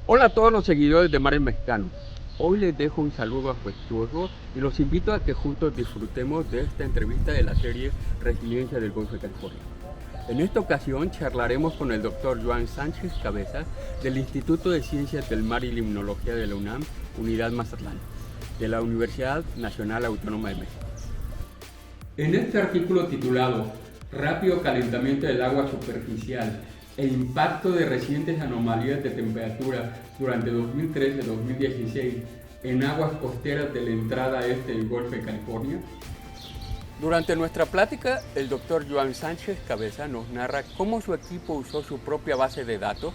Hola a todos los seguidores de Mares Mexicanos. Hoy les dejo un saludo afectuoso y los invito a que juntos disfrutemos de esta entrevista de la serie Resiliencia del Golfo de California. En esta ocasión charlaremos con el doctor Joan Sánchez Cabeza del Instituto de Ciencias del Mar y Limnología de la UNAM, Unidad Mazatlán, de la Universidad Nacional Autónoma de México. En este artículo titulado Rápido calentamiento del agua superficial e impacto de recientes anomalías de temperatura durante 2013-2016 en aguas costeras de la entrada este del Golfo de California. Durante nuestra plática, el doctor Joan Sánchez Cabeza nos narra cómo su equipo usó su propia base de datos,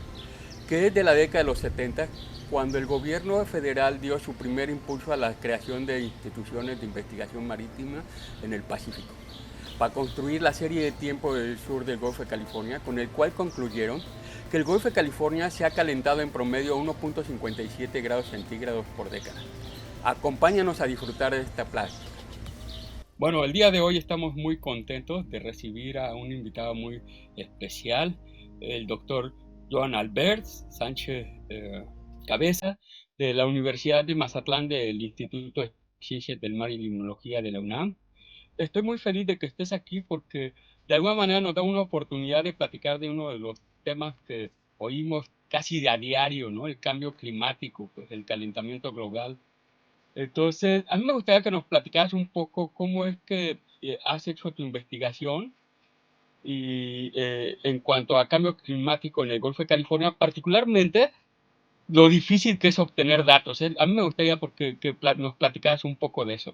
que es de la década de los 70, cuando el gobierno federal dio su primer impulso a la creación de instituciones de investigación marítima en el Pacífico, para construir la serie de tiempo del sur del Golfo de California, con el cual concluyeron que el Golfo de California se ha calentado en promedio 1.57 grados centígrados por década. Acompáñanos a disfrutar de esta plática. Bueno, el día de hoy estamos muy contentos de recibir a un invitado muy especial, el doctor Joan Albert Sánchez Cabeza, de la Universidad de Mazatlán del Instituto de Ciencias del Mar y Limnología de la UNAM. Estoy muy feliz de que estés aquí porque de alguna manera nos da una oportunidad de platicar de uno de los temas que oímos casi a diario, ¿no? El cambio climático, pues, el calentamiento global. Entonces, a mí me gustaría que nos platicaras un poco cómo es que has hecho tu investigación y en cuanto a cambio climático en el Golfo de California, particularmente lo difícil que es obtener datos. A mí me gustaría que nos platicaras un poco de eso.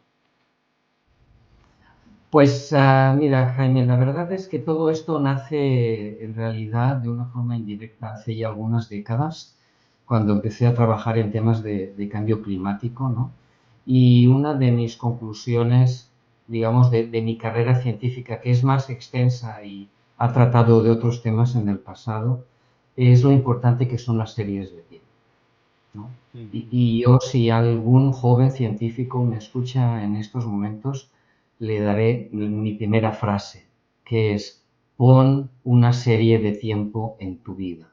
Pues mira, Jaime, la verdad es que todo esto nace en realidad de una forma indirecta hace ya algunas décadas, cuando empecé a trabajar en temas de cambio climático, ¿no? Y una de mis conclusiones, digamos, de mi carrera científica, que es más extensa y ha tratado de otros temas en el pasado, es lo importante que son las series de tiempo, ¿no? Y yo, si algún joven científico me escucha en estos momentos, le daré mi primera frase, que es: pon una serie de tiempo en tu vida.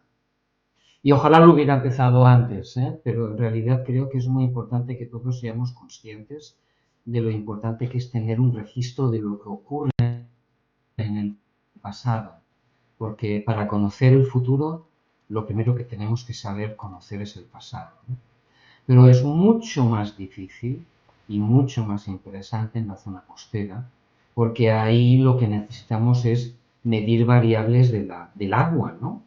Y ojalá lo hubiera empezado antes, ¿eh? Pero en realidad creo que es muy importante que todos seamos conscientes de lo importante que es tener un registro de lo que ocurre en el pasado, porque para conocer el futuro, lo primero que tenemos que saber conocer es el pasado, ¿no? Pero es mucho más difícil y mucho más interesante en la zona costera, porque ahí lo que necesitamos es medir variables del agua, ¿no?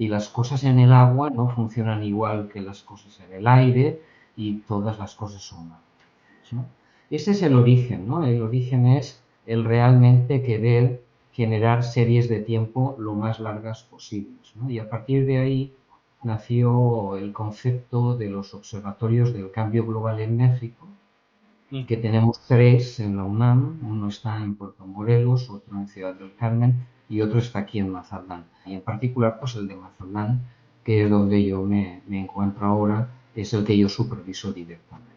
Y las cosas en el agua no funcionan igual que las cosas en el aire y todas las cosas son malas, ¿no? Ese es el origen, ¿no? El origen es el realmente querer generar series de tiempo lo más largas posibles, ¿no? Y a partir de ahí nació el concepto de los observatorios del cambio global en México, que tenemos tres en la UNAM. Uno está en Puerto Morelos, otro en Ciudad del Carmen y otro está aquí en Mazatlán. Y en particular, pues el de Mazatlán, que es donde yo me encuentro ahora, es el que yo superviso directamente.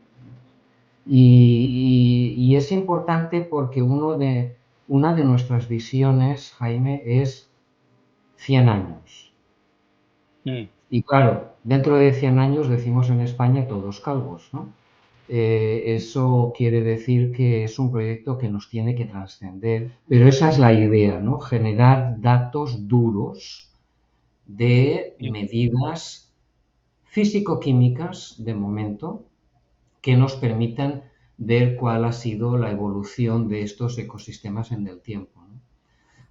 Y es importante porque una de nuestras visiones, Jaime, es 100 años. Mm. Y claro, dentro de 100 años decimos en España todos calvos, ¿no? Eso quiere decir que es un proyecto que nos tiene que trascender, pero esa es la idea, ¿no? Generar datos duros de medidas físico-químicas de momento que nos permitan ver cuál ha sido la evolución de estos ecosistemas en el tiempo, ¿no?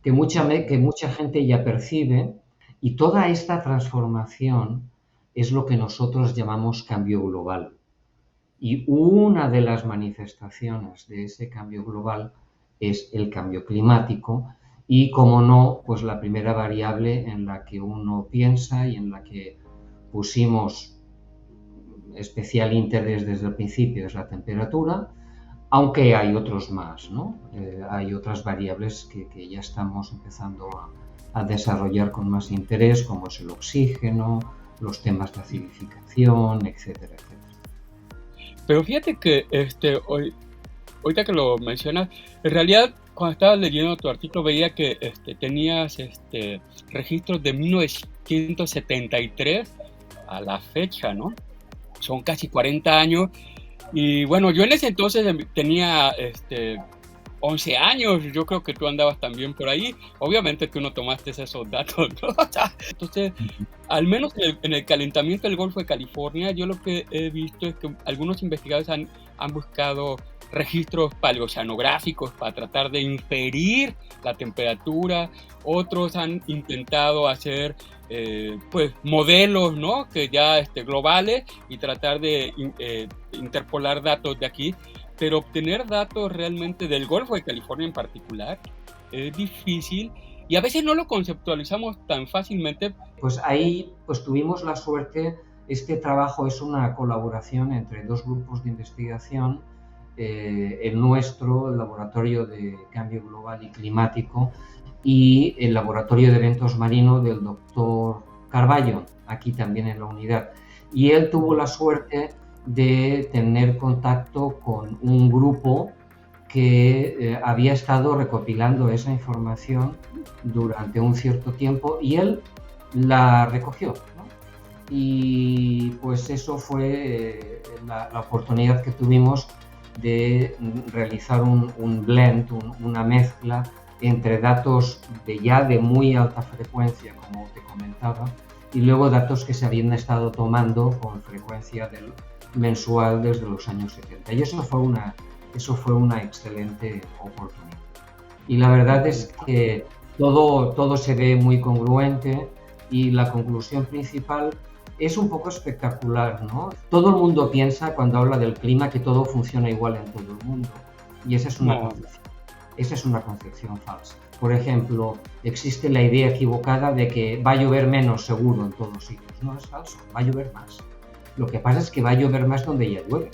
Que mucha gente ya percibe, y toda esta transformación es lo que nosotros llamamos cambio global. Y una de las manifestaciones de ese cambio global es el cambio climático y, como no, pues la primera variable en la que uno piensa y en la que pusimos especial interés desde el principio es la temperatura, aunque hay otros más, ¿no? Hay otras variables que ya estamos empezando a desarrollar con más interés, como es el oxígeno, los temas de acidificación, etcétera, etcétera. Pero fíjate que ahorita que lo mencionas, en realidad cuando estaba leyendo tu artículo veía que tenías registros de 1973 a la fecha, ¿no? Son casi 40 años. Y bueno, yo en ese entonces tenía 11 años, yo creo que tú andabas también por ahí. Obviamente tú no tomaste esos datos, ¿no? O sea, entonces, al menos en el calentamiento del Golfo de California, yo lo que he visto es que algunos investigadores han buscado registros paleoceanográficos para tratar de inferir la temperatura. Otros han intentado hacer pues modelos, ¿no? Que ya globales, y tratar de interpolar datos de aquí, pero obtener datos realmente del Golfo de California en particular es difícil y a veces no lo conceptualizamos tan fácilmente. Pues ahí pues tuvimos la suerte. Este trabajo es una colaboración entre dos grupos de investigación, el nuestro, el Laboratorio de Cambio Global y Climático, y el Laboratorio de Eventos Marinos del doctor Carballo, aquí también en la unidad. Y él tuvo la suerte de tener contacto con un grupo que había estado recopilando esa información durante un cierto tiempo y él la recogió, ¿no? Y pues eso fue la oportunidad que tuvimos de realizar un blend, una mezcla entre datos de muy alta frecuencia, como te comentaba, y luego datos que se habían estado tomando con frecuencia mensual desde los años 70. Y eso fue una excelente oportunidad. Y la verdad es que todo se ve muy congruente y la conclusión principal es un poco espectacular, ¿no? Todo el mundo piensa cuando habla del clima que todo funciona igual en todo el mundo, y esa es una concepción falsa. Por ejemplo, existe la idea equivocada de que va a llover menos seguro en todos sitios. No, es falso, va a llover más. Lo que pasa es que va a llover más donde ya llueve.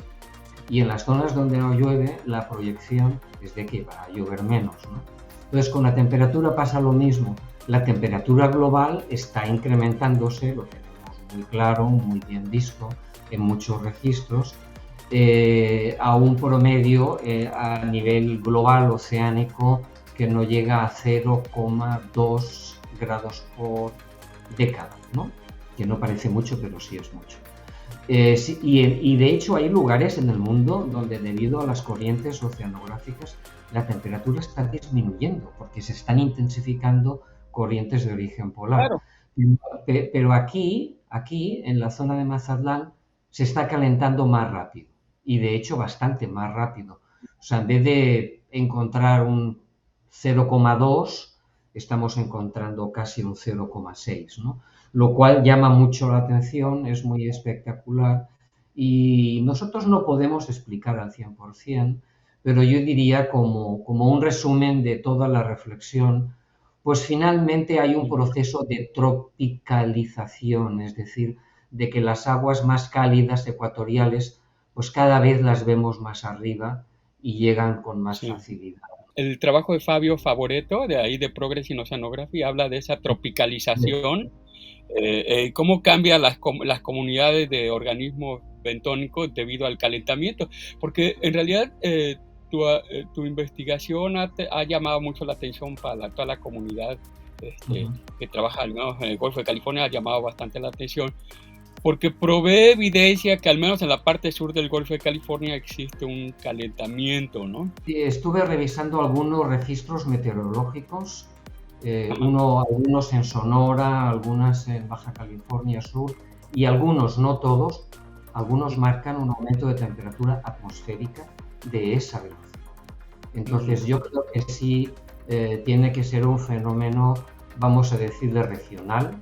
Y en las zonas donde no llueve, la proyección es de que va a llover menos, ¿no? Entonces, con la temperatura pasa lo mismo. La temperatura global está incrementándose, lo tenemos muy claro, muy bien visto en muchos registros, a un promedio a nivel global oceánico que no llega a 0,2 grados por década, ¿no? Que no parece mucho, pero sí es mucho. Sí, y de hecho hay lugares en el mundo donde, debido a las corrientes oceanográficas, la temperatura está disminuyendo porque se están intensificando corrientes de origen polar. Claro. Pero aquí, en la zona de Mazatlán, se está calentando más rápido, y de hecho bastante más rápido. O sea, en vez de encontrar un 0,2, estamos encontrando casi un 0,6, ¿no? Lo cual llama mucho la atención, es muy espectacular, y nosotros no podemos explicar al 100%, pero yo diría como un resumen de toda la reflexión, pues finalmente hay un proceso de tropicalización, es decir, de que las aguas más cálidas ecuatoriales, pues cada vez las vemos más arriba y llegan con más facilidad. El trabajo de Fabio Favoreto, de ahí de Progress in Oceanography, habla de esa tropicalización, cómo cambian las comunidades de organismos bentónicos debido al calentamiento, porque en realidad tu investigación ha llamado mucho la atención para toda la comunidad que trabaja, al menos en el Golfo de California, ha llamado bastante la atención, porque provee evidencia que al menos en la parte sur del Golfo de California existe un calentamiento, ¿no? Estuve revisando algunos registros meteorológicos, algunos en Sonora, algunas en Baja California Sur, y algunos, no todos, algunos marcan un aumento de temperatura atmosférica de esa velocidad. Entonces yo creo que sí tiene que ser un fenómeno, vamos a decir, regional,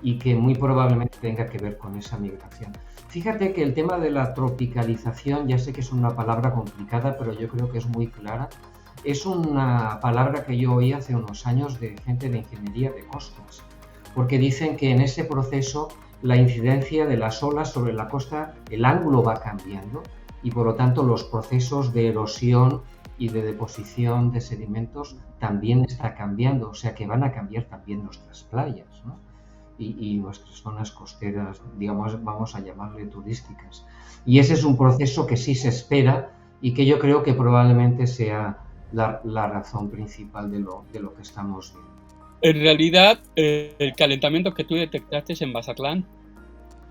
y que muy probablemente tenga que ver con esa migración. Fíjate que el tema de la tropicalización, ya sé que es una palabra complicada, pero yo creo que es muy clara. Es una palabra que yo oí hace unos años de gente de ingeniería de costas, porque dicen que en ese proceso la incidencia de las olas sobre la costa, el ángulo va cambiando, y por lo tanto los procesos de erosión y de deposición de sedimentos también está cambiando, o sea que van a cambiar también nuestras playas, ¿no? Y nuestras zonas costeras, digamos, vamos a llamarle turísticas. Y ese es un proceso que sí se espera y que yo creo que probablemente sea la razón principal de lo que estamos viendo. En realidad, el calentamiento que tú detectaste en Mazatlán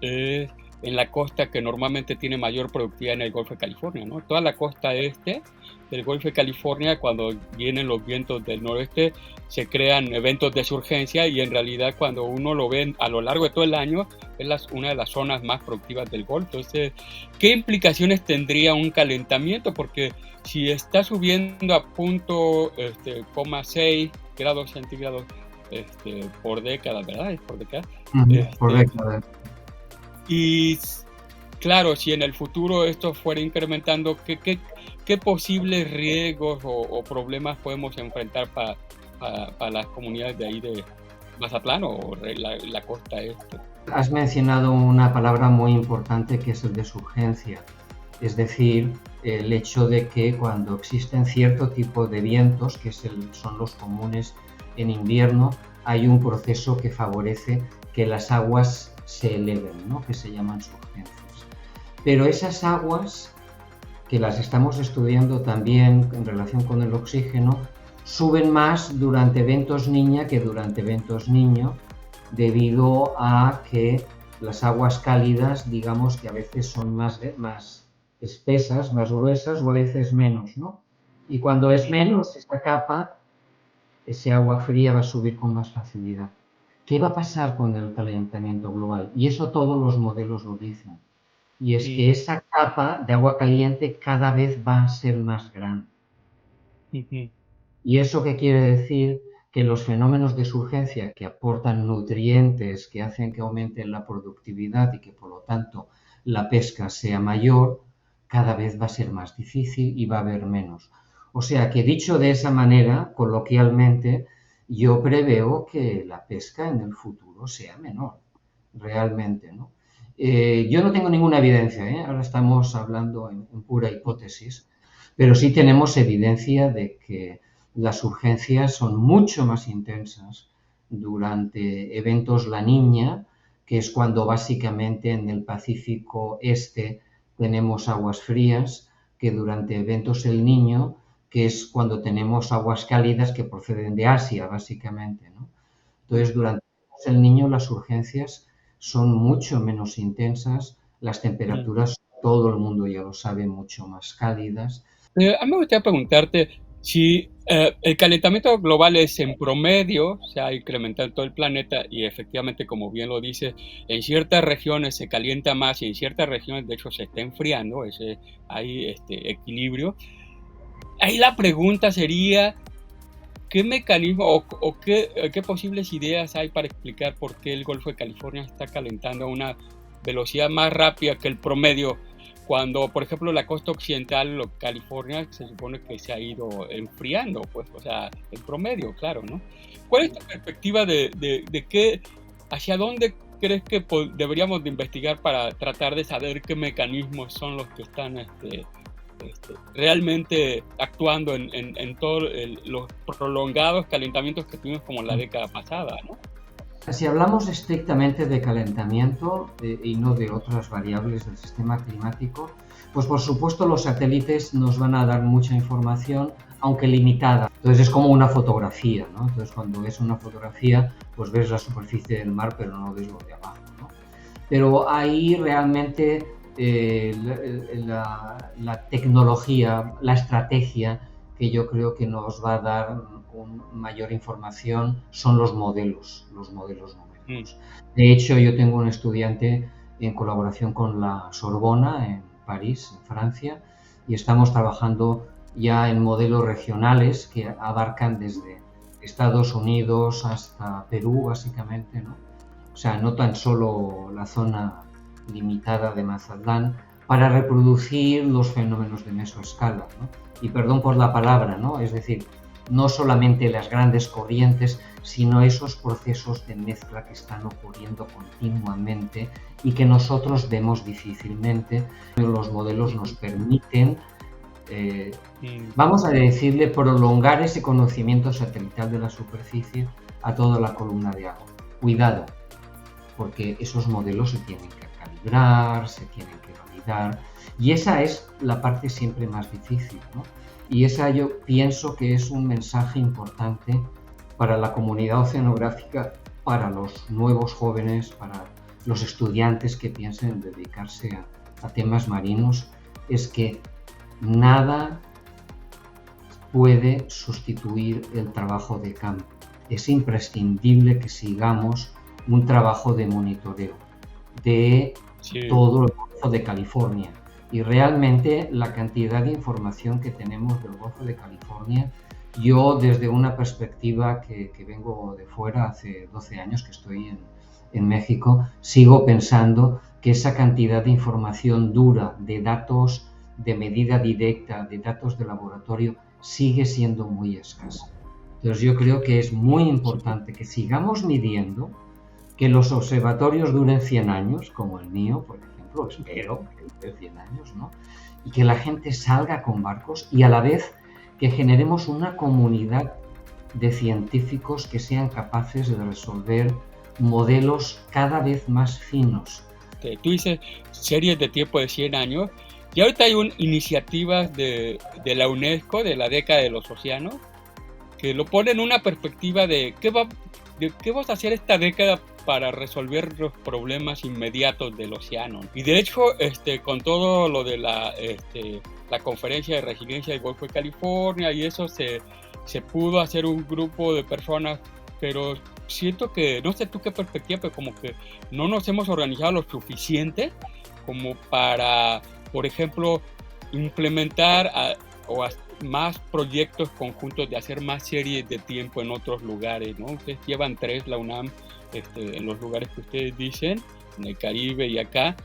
es en la costa que normalmente tiene mayor productividad en el Golfo de California, ¿no? Toda la costa este del Golfo de California, cuando vienen los vientos del noroeste, se crean eventos de surgencia y en realidad cuando uno lo ve a lo largo de todo el año, es una de las zonas más productivas del Golfo. Entonces, ¿qué implicaciones tendría un calentamiento? Porque si está subiendo a punto 0,6 grados centígrados por década, ¿verdad? Es por década. Por década. Y claro, si en el futuro esto fuera incrementando, ¿qué posibles riesgos o problemas podemos enfrentar para las comunidades de ahí de Mazatlán o la costa este? Has mencionado una palabra muy importante que es el de surgencia, es decir, el hecho de que cuando existen cierto tipo de vientos, que son los comunes en invierno, hay un proceso que favorece que las aguas se eleven, ¿no? Que se llaman surgencias. Pero esas aguas, que las estamos estudiando también en relación con el oxígeno, suben más durante eventos niña que durante eventos niño, debido a que las aguas cálidas, digamos que a veces son más espesas, más gruesas o a veces menos, ¿no? Y cuando es menos esta capa, ese agua fría va a subir con más facilidad. ¿Qué va a pasar con el calentamiento global? Y eso todos los modelos lo dicen. Y es que esa capa de agua caliente cada vez va a ser más grande. ¿Y eso qué quiere decir? Que los fenómenos de surgencia que aportan nutrientes, que hacen que aumente la productividad y que por lo tanto la pesca sea mayor, cada vez va a ser más difícil y va a haber menos. O sea que dicho de esa manera, coloquialmente, yo preveo que la pesca en el futuro sea menor, realmente, ¿no? Yo no tengo ninguna evidencia, ¿eh? Ahora estamos hablando en pura hipótesis, pero sí tenemos evidencia de que las urgencias son mucho más intensas durante eventos La Niña, que es cuando básicamente en el Pacífico Este tenemos aguas frías, que durante eventos El Niño, que es cuando tenemos aguas cálidas que proceden de Asia, básicamente, ¿no? Entonces, durante El Niño las urgencias son mucho menos intensas, las temperaturas, todo el mundo ya lo sabe, mucho más cálidas. A mí me gustaría preguntarte si el calentamiento global es en promedio, se ha incrementado en todo el planeta y efectivamente, como bien lo dice, en ciertas regiones se calienta más y en ciertas regiones de hecho se está enfriando, hay equilibrio. Ahí la pregunta sería, ¿qué mecanismo o qué posibles ideas hay para explicar por qué el Golfo de California está calentando a una velocidad más rápida que el promedio? Cuando, por ejemplo, la costa occidental de California se supone que se ha ido enfriando, pues, o sea, en promedio, claro, ¿no? ¿Cuál es tu perspectiva de qué, hacia dónde crees que deberíamos de investigar para tratar de saber qué mecanismos son los que están realmente actuando en todos los prolongados calentamientos que tuvimos como la década pasada, ¿no? Si hablamos estrictamente de calentamiento y no de otras variables del sistema climático, pues por supuesto los satélites nos van a dar mucha información, aunque limitada. Entonces es como una fotografía, ¿no? Entonces cuando ves una fotografía, pues ves la superficie del mar, pero no ves lo de abajo, ¿no? Pero ahí realmente la tecnología, la estrategia que yo creo que nos va a dar mayor información son los modelos numéricos. De hecho, yo tengo un estudiante en colaboración con la Sorbona en París, en Francia, y estamos trabajando ya en modelos regionales que abarcan desde Estados Unidos hasta Perú, básicamente, ¿no? O sea, no tan solo la zona limitada de Mazatlán, para reproducir los fenómenos de mesoescala, ¿no? Y perdón por la palabra, ¿no? Es decir, no solamente las grandes corrientes, sino esos procesos de mezcla que están ocurriendo continuamente y que nosotros vemos difícilmente. Los modelos nos permiten, vamos a decirle, prolongar ese conocimiento satelital de la superficie a toda la columna de agua. Cuidado, porque esos modelos se tienen que calibrar, se tienen que validar, y esa es la parte siempre más difícil, ¿no? Y esa yo pienso que es un mensaje importante para la comunidad oceanográfica, para los nuevos jóvenes, para los estudiantes que piensen en dedicarse a temas marinos es que nada puede sustituir el trabajo de campo. Es imprescindible que sigamos un trabajo de monitoreo de todo el Golfo de California. Y realmente la cantidad de información que tenemos del Golfo de California, yo desde una perspectiva que vengo de fuera, hace 12 años que estoy en México, sigo pensando que esa cantidad de información dura, de datos de medida directa, de datos de laboratorio, sigue siendo muy escasa. Entonces yo creo que es muy importante que sigamos midiendo, que los observatorios duren 100 años, como el mío, por ejemplo, espero que dure 100 años, ¿no? Y que la gente salga con barcos y a la vez que generemos una comunidad de científicos que sean capaces de resolver modelos cada vez más finos. Tú dices series de tiempo de 100 años, y ahorita hay iniciativas de la UNESCO, de la década de los océanos, que lo ponen en una perspectiva de qué vamos a hacer esta década para resolver los problemas inmediatos del océano. Y de hecho, con todo lo de la conferencia de resiliencia del Golfo de California y eso, se pudo hacer un grupo de personas, pero siento que, no sé tú qué perspectiva, pero como que no nos hemos organizado lo suficiente como para, por ejemplo, implementar más proyectos conjuntos de hacer más series de tiempo en otros lugares, ¿no? Ustedes llevan 3, la UNAM, en los lugares que ustedes dicen, en el Caribe y acá,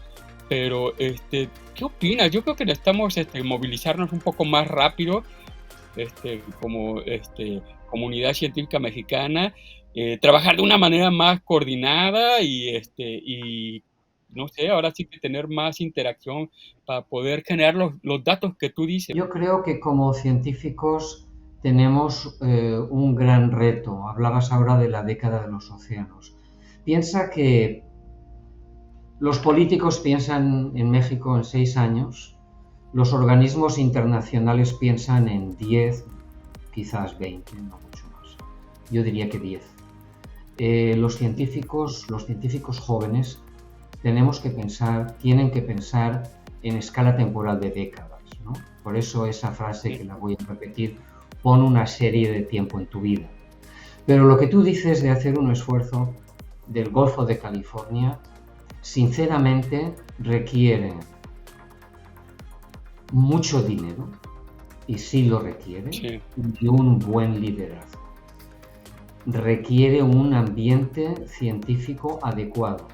pero ¿qué opinas? Yo creo que necesitamos movilizarnos un poco más rápido, como comunidad científica mexicana, trabajar de una manera más coordinada y no sé, ahora sí que tener más interacción para poder generar los datos que tú dices. Yo creo que como científicos tenemos un gran reto. Hablabas ahora de la década de los océanos. Piensa que los políticos piensan en México en 6 años, los organismos internacionales piensan en 10, quizás 20, no mucho más. Yo diría que 10. Los científicos jóvenes tienen que pensar en escala temporal de décadas, ¿no? Por eso esa frase que la voy a repetir, pon una serie de tiempo en tu vida. Pero lo que tú dices de hacer un esfuerzo del Golfo de California, sinceramente requiere mucho dinero, y sí lo requiere, Sí. y un buen liderazgo. Requiere un ambiente científico adecuado.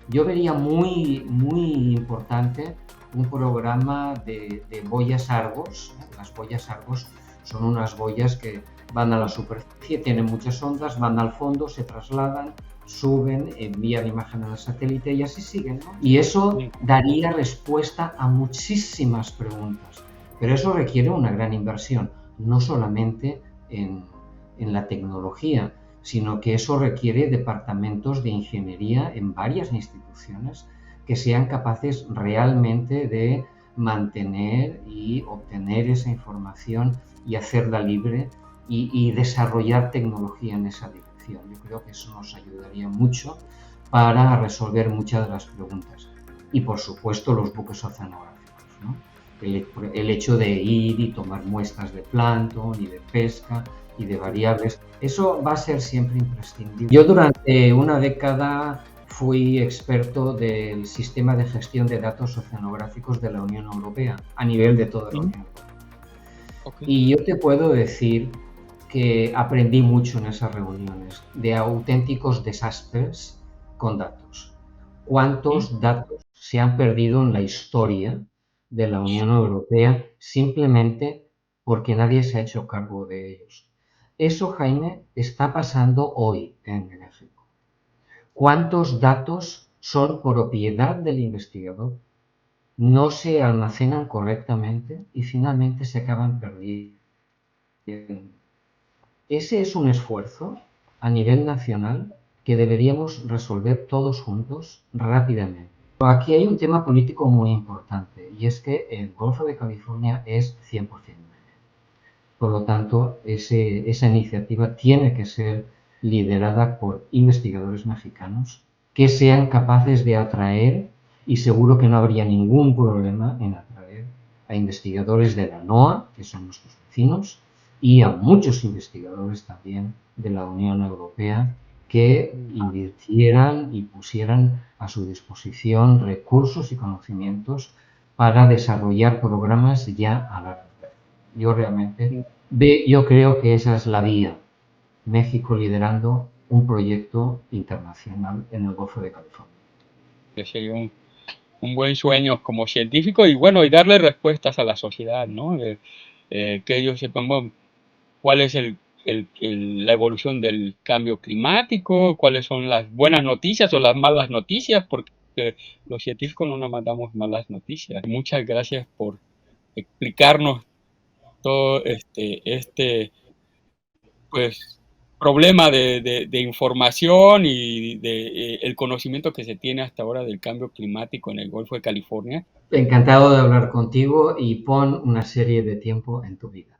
Yo vería muy, muy importante un programa de boyas Argos. Las boyas Argos son unas boyas que van a la superficie, tienen muchas ondas, van al fondo, se trasladan, suben, envían imágenes al satélite y así siguen, ¿no? Y eso daría respuesta a muchísimas preguntas. Pero eso requiere una gran inversión, no solamente en la tecnología, sino que eso requiere departamentos de ingeniería en varias instituciones que sean capaces realmente de mantener y obtener esa información y hacerla libre y desarrollar tecnología en esa dirección. Yo creo que eso nos ayudaría mucho para resolver muchas de las preguntas. Y por supuesto los buques oceanográficos, ¿no? El hecho de ir y tomar muestras de plancton y de pesca y de variables, eso va a ser siempre imprescindible. Yo durante una década fui experto del sistema de gestión de datos oceanográficos de la Unión Europea, a nivel de toda la Unión Europea. Okay. Y yo te puedo decir que aprendí mucho en esas reuniones, de auténticos desastres con datos. ¿Cuántos datos se han perdido en la historia de la Unión Europea simplemente porque nadie se ha hecho cargo de ellos? Eso, Jaime, está pasando hoy en México. ¿Cuántos datos son propiedad del investigador? No se almacenan correctamente y finalmente se acaban perdiendo. Ese es un esfuerzo a nivel nacional que deberíamos resolver todos juntos rápidamente. Pero aquí hay un tema político muy importante y es que el Golfo de California es 100% Por lo tanto, esa iniciativa tiene que ser liderada por investigadores mexicanos que sean capaces de atraer, y seguro que no habría ningún problema en atraer a investigadores de la NOAA, que son nuestros vecinos, y a muchos investigadores también de la Unión Europea que invirtieran y pusieran a su disposición recursos y conocimientos para desarrollar programas ya a largo plazo. Yo realmente yo creo que esa es la vía. México liderando un proyecto internacional en el Golfo de California. Que sería un buen sueño como científico y bueno, y darle respuestas a la sociedad, ¿no? Que ellos sepan bueno, cuál es la evolución del cambio climático, cuáles son las buenas noticias o las malas noticias, porque los científicos no nos mandamos malas noticias. Muchas gracias por explicarnos todo pues problema de información y de el conocimiento que se tiene hasta ahora del cambio climático en el Golfo de California. Encantado de hablar contigo y pon una serie de tiempo en tu vida.